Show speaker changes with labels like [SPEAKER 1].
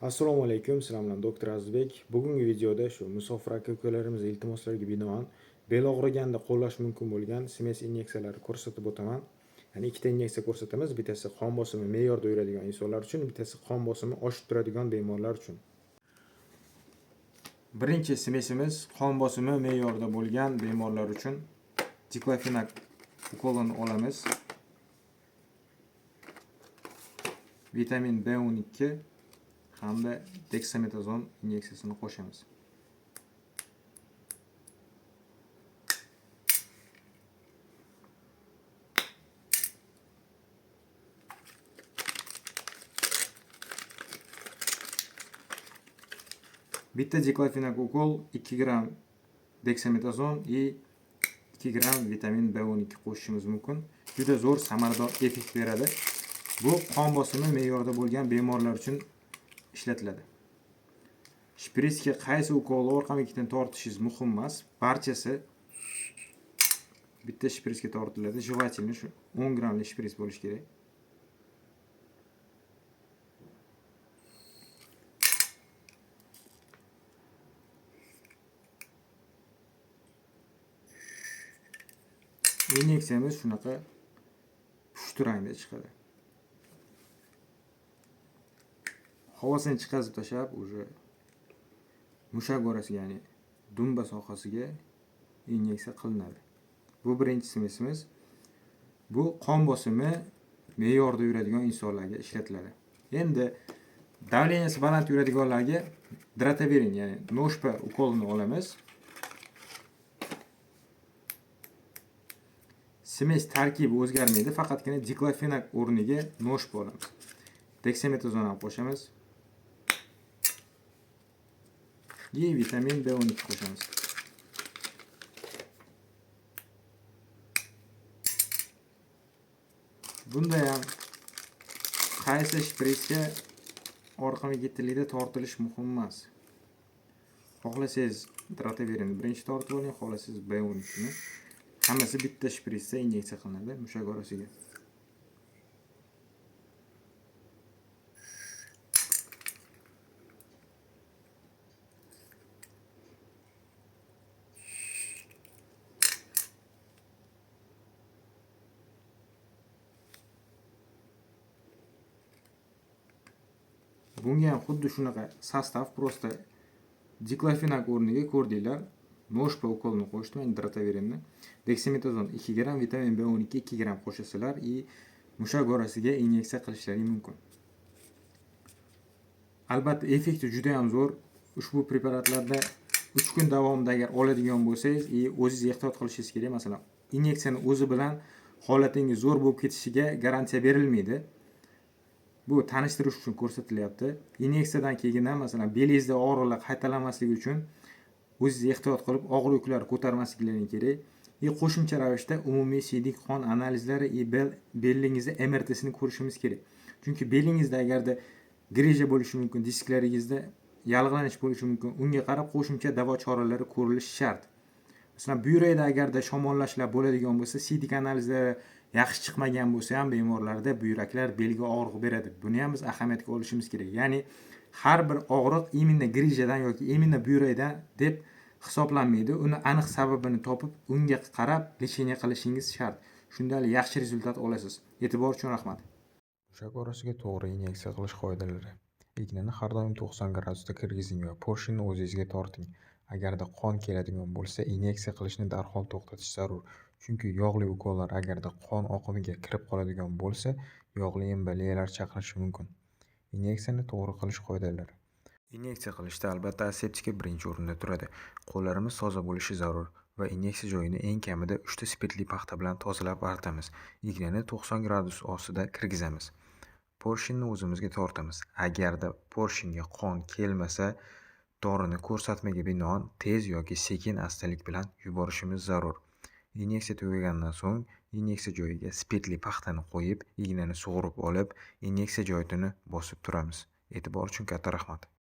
[SPEAKER 1] Assalomu alaykum, sizlar bilan doktor Azizbek. Bugungi videoda shu musofir aka-ukalarimiz iltimoslariga binoan bel og'riganda qo'llash mumkin bo'lgan smes inyeksiyalarni ko'rsatib o'taman. Ya'ni ikkita inyeksiya ko'rsatamiz. Bittasi qon bosimi me'yorda yuradigan insonlar uchun, bittasi qon bosimi oshib turadigan bemorlar uchun. Birinchi smesimiz qon bosimi me'yorda bo'lgan bemorlar uchun diklofenak ukolini olamiz. Vitamin B12 hamda deksametazon inyeksiyasini qo'shamiz. Bitta diklofenak ukol 2 gram deksametazon и 2 gram vitamin B12 qo'shishimiz mumkin. Juda zo'r samarador effekt beradi. Bu qon bosimi me'yorda bo'lgan bemorlar uchun ishlatiladi. Shpritsga qaysi ukol orqalidan tortishingiz muhim emas. Barchasi bitta shpritsga tortiladi. Желательно shu 10 gramli shprits bo'lishi kerak. Inyeksiyamiz shunaqa pushti rangda chiqadi. Havosini chiqazib tashlab, уже mushak orasiga, ya'ni dumba sohasiga inyeksiya qilinadi. Bu birinchi smesimiz. Bu qon bosimi me'yorda yuradigan insonlarga ishlatiladi. Endi davleniyasi baland yuradiganlarga drataverin, ya'ni noshpa ukolini olamiz. Smes tarkibi o'zgarmaydi, faqatgina diklofenak o'rniga noshpa olamiz. Deksametazon ham qo'shamiz. И vitamin B12 qo'shamiz. Bunda ham qaysi shpritsga orqama-ketilikda tortilish muhim emas. Xohlasangiz drataverin birinchi tortib oling, xohlasangiz B12 ni. Hammasi bitta shpritsda inyeksiya qilinadi mushak orasiga. Bunga ham xuddi shunaqa sostav, prosta diklofenak o'rniga ko'rdinglar. Noshpa ukolini qo'shdim, drataverinni. Deksametazon 2 gram, vitamin B12 2 gram qo'shasizlar и mushak orasiga inyeksiya qilishlari mumkin. Albatta, effekti juda ham zo'r. Ushbu preparatlarda 3 kun davomida agar oladigan bo'lsangiz, o'zingiz ehtiyot qilishingiz kerak. Masalan, inyeksiyani o'zi bilan holatingiz zo'r bo'lib ketishiga garantiya berilmaydi. Bu tanishtirish uchun ko'rsatilyapti. Inyeksiyadan keyin ham masalan belingizda og'riqlar qaytalanmasligi uchun o'zingiz ehtiyot qilib og'ir yuklar ko'tarmasliklaringiz kerak. Qo'shimcha ravishda umumiy siydik qon analizlari belingizda MRT'sini ko'rishimiz kerak. Chunki belingizda agarda grija bo'lishi mumkin, disklaringizda yallig'lanish bo'lishi mumkin. Unga qarab qo'shimcha davo choralari ko'rilishi shart. Masalan, buyrakda agarda shamollashlar bo'ladigan bo'lsa, siydik analizlari yaxshi chiqmagan bo'lsa ham bemorlarda buyraklar belga og'riq beradi. Buni ham biz ahamiyatga olishimiz kerak. Ya'ni har bir og'riq imенно grijadan yoki imенно buyrakdan deb hisoblanmaydi. Uni aniq sababini topib, unga qarab lecheniya qilishingiz shart. Shunda yaxshi rezultat olasiz. E'tibor uchun rahmat.
[SPEAKER 2] Mushak orasiga to'g'ri inyeksiya qilish qoidalari. Ignani har doim 90 gradusda kirgizing va porshinni o'zingizga torting. Agarda qon keladigan bo'lsa, inyeksiya qilishni darhol to'xtatish zarur. Chunki yog'li ukollar agarda qon oqimiga kirib qoladigan bo'lsa, yog'li emboliyalar chaqirishi mumkin. Inyeksiyani to'g'ri qilish qoidalari. Inyeksiya qilishda albatta aseptika birinchi o'rinda turadi. Qo'llarimiz toza bo'lishi zarur va inyeksiya joyini eng kamida 3 ta spirtli paxta bilan tozalab artamiz. Ignani 90 gradus ostida kirgizamiz. Porshinni o'zimizga tortamiz. Agarda porshinga qon kelmasa, dorini ko'rsatmaga binoan tez yoki sekin astalik bilan yuborishimiz zarur. Inyeksiya tugagandan so'ng inyeksiya joyiga spirtli paxtani qo'yib, ignani sug'urib olib, inyeksiya joyini bosib turamiz. E'tibor uchun katta rahmat.